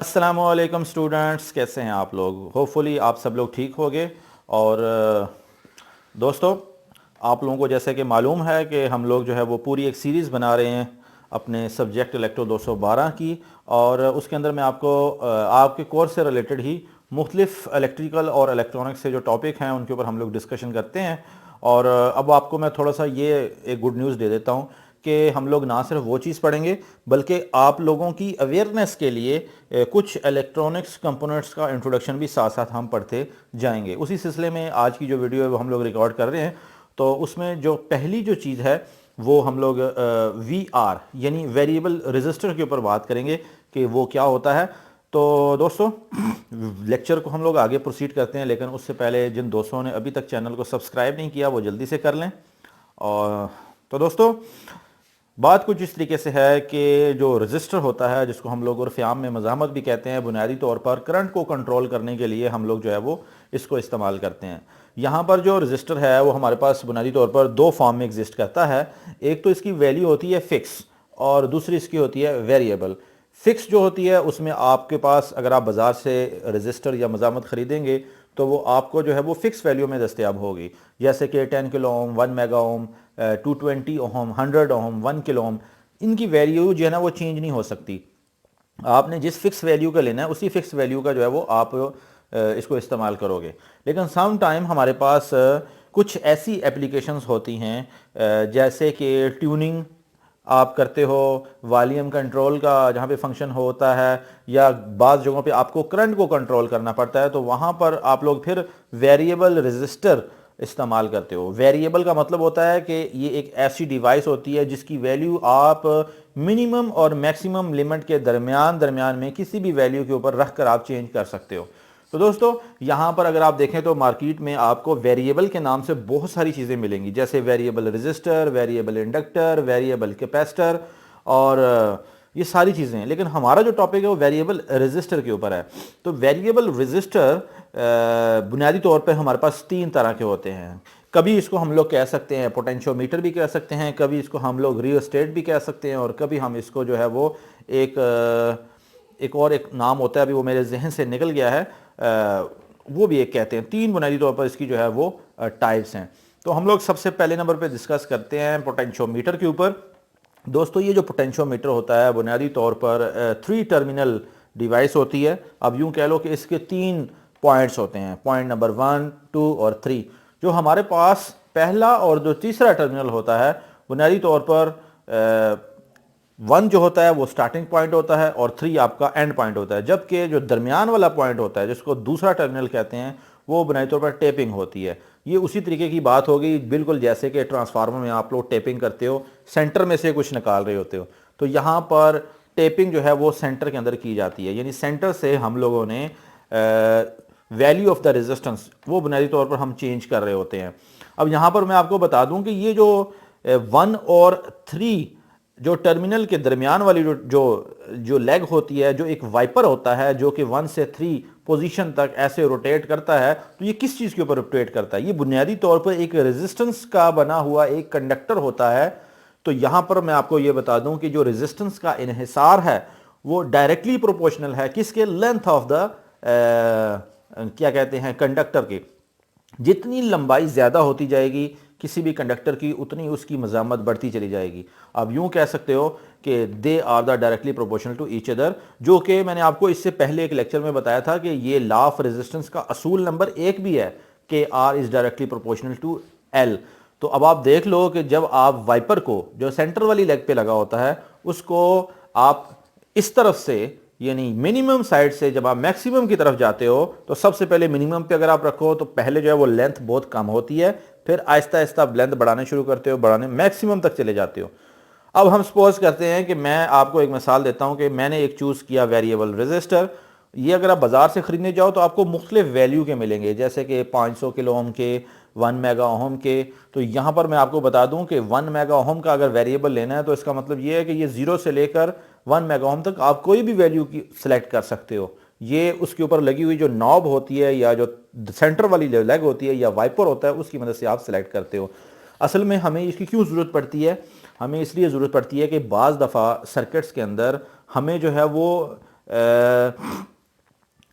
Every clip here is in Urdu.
السلام علیکم اسٹوڈنٹس، کیسے ہیں آپ لوگ؟ ہوپفلی آپ سب لوگ ٹھیک ہوگے۔ اور دوستو، آپ لوگوں کو جیسے کہ معلوم ہے کہ ہم لوگ جو ہے وہ پوری ایک سیریز بنا رہے ہیں اپنے سبجیکٹ الیکٹرو 212 کی، اور اس کے اندر میں آپ کو آپ کے کورس سے ریلیٹڈ ہی مختلف الیکٹریکل اور الیکٹرانکس سے جو ٹاپک ہیں ان کے اوپر ہم لوگ ڈسکشن کرتے ہیں۔ اور اب آپ کو میں تھوڑا سا یہ ایک گڈ نیوز دے دیتا ہوں کہ ہم لوگ نہ صرف وہ چیز پڑھیں گے بلکہ آپ لوگوں کی اویئرنیس کے لیے کچھ الیکٹرانکس کمپوننٹس کا انٹروڈکشن بھی ساتھ ساتھ ہم پڑھتے جائیں گے۔ اسی سلسلے میں آج کی جو ویڈیو ہے وہ ہم لوگ ریکارڈ کر رہے ہیں، تو اس میں جو پہلی جو چیز ہے وہ ہم لوگ وی آر یعنی ویریبل رجسٹر کے اوپر بات کریں گے کہ وہ کیا ہوتا ہے۔ تو دوستو، لیکچر کو ہم لوگ آگے پروسیڈ کرتے ہیں، لیکن اس سے پہلے جن دوستوں نے ابھی تک چینل کو سبسکرائب نہیں کیا وہ جلدی سے کر لیں۔ اور تو دوستو، بات کچھ اس طریقے سے ہے کہ جو رجسٹر ہوتا ہے، جس کو ہم لوگ عرف عام میں مزاحمت بھی کہتے ہیں، بنیادی طور پر کرنٹ کو کنٹرول کرنے کے لیے ہم لوگ جو ہے وہ اس کو استعمال کرتے ہیں۔ یہاں پر جو رجسٹر ہے وہ ہمارے پاس بنیادی طور پر دو فارم میں ایگزسٹ کرتا ہے۔ ایک تو اس کی ویلیو ہوتی ہے فکس، اور دوسری اس کی ہوتی ہے ویریبل۔ فکس جو ہوتی ہے اس میں آپ کے پاس اگر آپ بازار سے رجسٹر یا مزاحمت خریدیں گے تو وہ آپ کو جو ہے وہ فکس ویلیو میں دستیاب ہوگی، جیسے کہ 10 کلو اوم، 1 میگا اوم، 220 اوہم، 100 اوہم، 1 کلو اوم۔ ان کی ویلیو جو ہے نا وہ چینج نہیں ہو سکتی۔ آپ نے جس فکس ویلیو کا لینا ہے اسی فکس ویلیو کا جو ہے وہ آپ اس کو استعمال کرو گے۔ لیکن سم ٹائم ہمارے پاس کچھ ایسی اپلیکیشنز ہوتی ہیں جیسے کہ ٹیوننگ آپ کرتے ہو، والیوم کنٹرول کا جہاں پہ فنکشن ہوتا ہے، یا بعض جگہوں پہ آپ کو کرنٹ کو کنٹرول کرنا پڑتا ہے، تو وہاں پر آپ لوگ پھر ویریبل رجسٹر استعمال کرتے ہو۔ ویریبل کا مطلب ہوتا ہے کہ یہ ایک ایسی ڈیوائس ہوتی ہے جس کی ویلیو آپ منیمم اور میکسیمم لمٹ کے درمیان میں کسی بھی ویلیو کے اوپر رکھ کر آپ چینج کر سکتے ہو۔ تو دوستو، یہاں پر اگر آپ دیکھیں تو مارکیٹ میں آپ کو ویریبل کے نام سے بہت ساری چیزیں ملیں گی، جیسے variable register, variable inductor, variable capacitor, اور یہ ساری چیزیں ہیں۔ لیکن ہمارا جو ٹاپک ہے وہ ویریبل رجسٹر کے اوپر ہے۔ تو ویریبل رجسٹر بنیادی طور پہ ہمارے پاس تین طرح کے ہوتے ہیں۔ کبھی اس کو ہم لوگ کہہ سکتے ہیں پوٹینشیو میٹر بھی کہہ سکتے ہیں، کبھی اس کو ہم لوگ ریوسٹیٹ بھی کہہ سکتے ہیں، اور کبھی ہم اس کو جو ہے وہ ایک نام ہوتا ہے، ابھی وہ میرے ذہن سے نکل گیا ہے، وہ بھی ایک کہتے ہیں۔ تین بنیادی طور پر اس کی جو ہے وہ ٹائپس ہیں۔ تو ہم لوگ سب سے پہلے نمبر پہ ڈسکس کرتے ہیں پوٹینشیو میٹر کے اوپر۔ دوستو، یہ جو پوٹینشیو میٹر ہوتا ہے بنیادی طور پر 3 ٹرمینل ڈیوائس ہوتی ہے۔ اب یوں کہہ لو کہ اس کے 3 پوائنٹس ہوتے ہیں، پوائنٹ نمبر 1، 2 اور 3۔ جو ہمارے پاس پہلا اور جو تیسرا ٹرمینل ہوتا ہے، بنیادی طور پر 1 جو ہوتا ہے وہ سٹارٹنگ پوائنٹ ہوتا ہے، اور 3 آپ کا اینڈ پوائنٹ ہوتا ہے، جبکہ جو درمیان والا پوائنٹ ہوتا ہے جس کو دوسرا ٹرمینل کہتے ہیں وہ بنیادی طور پر ٹیپنگ ہوتی ہے۔ یہ اسی طریقے کی بات ہوگی بالکل جیسے کہ ٹرانسفارمر میں آپ لوگ ٹیپنگ کرتے ہو، سینٹر میں سے کچھ نکال رہے ہوتے ہو، تو یہاں پر ٹیپنگ جو ہے وہ سینٹر کے اندر کی جاتی ہے، یعنی سینٹر سے ہم لوگوں نے ویلیو آف دا ریزسٹنس وہ بنیادی طور پر ہم چینج کر رہے ہوتے ہیں۔ اب یہاں پر میں آپ کو بتا دوں کہ یہ جو 1 اور 3 جو ٹرمینل کے درمیان والی جو لیگ ہوتی ہے، جو ایک وائپر ہوتا ہے جو کہ 1 سے 3 پوزیشن تک ایسے روٹیٹ کرتا ہے، تو یہ کس چیز کے اوپر روٹیٹ کرتا ہے؟ یہ بنیادی طور پر ایک ریزسٹنس کا بنا ہوا ایک کنڈکٹر ہوتا ہے۔ تو یہاں پر میں آپ کو یہ بتا دوں کہ جو ریزسٹنس کا انحصار ہے وہ ڈائریکٹلی پروپورشنل ہے کس کے؟ لینتھ آف دا کیا کہتے ہیں کنڈکٹر کے۔ جتنی لمبائی زیادہ ہوتی جائے گی کسی بھی کنڈکٹر کی، اتنی اس کی مزاحمت بڑھتی چلی جائے گی۔ اب یوں کہہ سکتے ہو کہ they are the directly proportional to each other, جو کہ میں نے آپ کو اس سے پہلے ایک لیکچر میں بتایا تھا کہ یہ لا آف ریزسٹنس کا اصول نمبر 1 بھی ہے کہ R is directly proportional to L. تو اب آپ دیکھ لو کہ جب آپ وائپر کو جو سینٹر والی لیگ پہ لگا ہوتا ہے اس کو آپ اس طرف سے یعنی منیمم سائڈ سے جب آپ میکسیمم کی طرف جاتے ہو تو سب سے پہلے منیمم پہ اگر آپ رکھو تو پہلے جو ہے وہ لینتھ بہت کم ہوتی ہے، پھر آہستہ آہستہ لینتھ بڑھانے شروع کرتے ہو، بڑھانے میکسیمم تک چلے جاتے ہو۔ اب ہم سپوز کرتے ہیں کہ میں آپ کو ایک مثال دیتا ہوں کہ میں نے ایک چوز کیا ویریبل رجسٹر۔ یہ اگر آپ بازار سے خریدنے جاؤ تو آپ کو مختلف ویلیو کے ملیں گے، جیسے کہ 500 کلو اوم کے، 1 میگا اوہم کے۔ تو یہاں پر میں آپ کو بتا دوں کہ 1 میگا اوہم کا اگر ویریبل لینا ہے تو اس کا مطلب یہ ہے کہ یہ 0 سے لے کر 1 میگا اوہم تک آپ کوئی بھی ویلیو کی سلیکٹ کر سکتے ہو۔ یہ اس کے اوپر لگی ہوئی جو نوب ہوتی ہے یا جو سینٹر والی لیگ ہوتی ہے یا وائپر ہوتا ہے اس کی مدد سے آپ سلیکٹ کرتے ہو۔ اصل میں ہمیں اس کی کیوں ضرورت پڑتی ہے؟ ہمیں اس لیے ضرورت پڑتی ہے کہ بعض دفعہ سرکٹس کے اندر ہمیں جو ہے وہ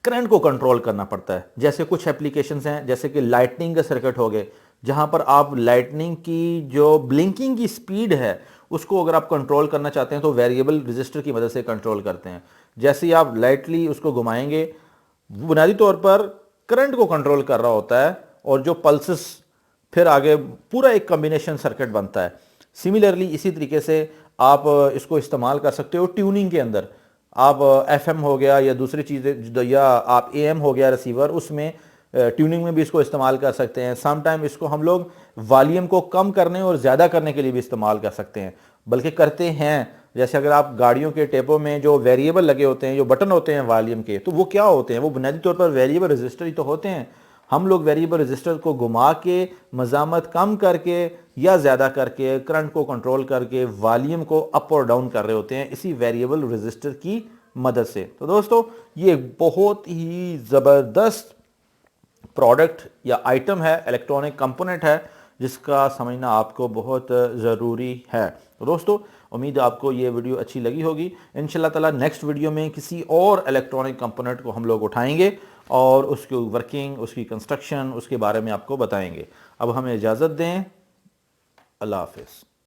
کرنٹ کو کنٹرول کرنا پڑتا ہے. جیسے کچھ اپلیکیشنز ہیں جیسے کہ لائٹننگ کے سرکٹ ہو گئے, جہاں پر آپ لائٹننگ کی جو بلنکنگ کی سپیڈ ہے اس کو اگر آپ کنٹرول کرنا چاہتے ہیں تو ویریبل رجسٹر کی مدد سے کنٹرول کرتے ہیں. جیسے ہی آپ لائٹلی اس کو گھمائیں گے, بنیادی طور پر کرنٹ کو کنٹرول کر رہا ہوتا ہے, اور جو پلسز پھر آگے پورا ایک کمبینیشن سرکٹ بنتا ہے. سملرلی اسی طریقے سے آپ اس کو استعمال کر سکتے ہو ٹیوننگ کے اندر. آپ ایف ایم ہو گیا یا دوسری چیزیں, یا آپ اے ایم ہو گیا ریسیور, اس میں ٹیوننگ میں بھی اس کو استعمال کر سکتے ہیں. سم ٹائم اس کو ہم لوگ والیوم کو کم کرنے اور زیادہ کرنے کے لیے بھی استعمال کر سکتے ہیں, بلکہ کرتے ہیں. جیسے اگر آپ گاڑیوں کے ٹیپوں میں جو ویریبل لگے ہوتے ہیں, جو بٹن ہوتے ہیں والیوم کے, تو وہ کیا ہوتے ہیں؟ وہ بنیادی طور پر ویریبل رجسٹر ہی تو ہوتے ہیں. ہم لوگ ویریبل رجسٹر کو گھما کے مزاحمت کم کر کے یا زیادہ کر کے کرنٹ کو کنٹرول کر کے والیوم کو اپ اور ڈاؤن کر رہے ہوتے ہیں اسی ویریبل رجسٹر کی مدد سے. تو دوستو یہ بہت ہی زبردست پروڈکٹ یا آئٹم ہے, الیکٹرانک کمپوننٹ ہے, جس کا سمجھنا آپ کو بہت ضروری ہے. تو دوستو امید ہے آپ کو یہ ویڈیو اچھی لگی ہوگی. انشاءاللہ تعالی نیکسٹ ویڈیو میں کسی اور الیکٹرانک کمپوننٹ کو ہم لوگ اٹھائیں گے اور اس کی ورکنگ, اس کی کنسٹرکشن, اس کے بارے میں آپ کو بتائیں گے. اب ہمیں اجازت دیں. اللہ حافظ.